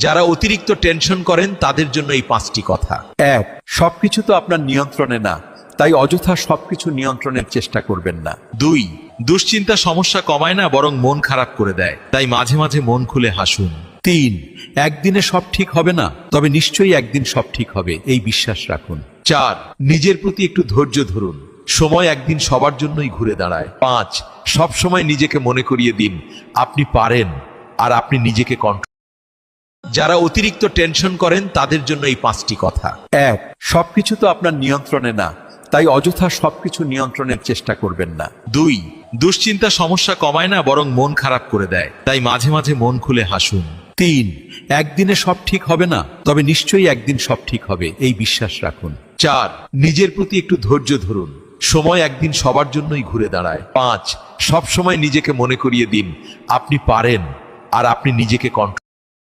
যারা অতিরিক্ত টেনশন করেন তাদের জন্য এই 5টি কথা। 1, সবকিছু তো আপনার নিয়ন্ত্রণে না, তাই অযথা সবকিছু নিয়ন্ত্রণের চেষ্টা করবেন না। 2, দুশ্চিন্তা সমস্যা কমায় না বরং মন খারাপ করে দেয়, তাই মাঝে মাঝে মন খুলে হাসুন। 3, একদিনে সব ঠিক হবে না, তবে নিশ্চয়ই একদিন সব ঠিক হবে, এই বিশ্বাস রাখুন। 4, নিজের প্রতি একটু ধৈর্য ধরুন, সময় একদিন সবার জন্যই ঘুরে দাঁড়ায়। 5, সব সময় নিজেকে মনে করিয়ে দিন আপনি পারেন আর আপনি নিজেকে কন্ট্রোল। যারা অতিরিক্ত টেনশন করেন তাদের জন্য এই 5টি কথা। 1, সবকিছু তো আপনার নিয়ন্ত্রণে না, তাই অযথা সবকিছু নিয়ন্ত্রণের চেষ্টা করবেন না। 2, দুশ্চিন্তা সমস্যা কমায় না বরং মন খারাপ করে দেয়, তাই মাঝে মাঝে মন খুলে হাসুন। 3, একদিনে সব ঠিক হবে না, তবে নিশ্চয়ই একদিন সব ঠিক হবে, এই বিশ্বাস রাখুন। 4, নিজের প্রতি একটু ধৈর্য ধরুন, সময় একদিন সবার জন্যই ঘুরে দাঁড়ায়। 5, সব সময় নিজেকে মনে করিয়ে দিন আপনি পারেন আর আপনি নিজেকে কন্ট্রোল।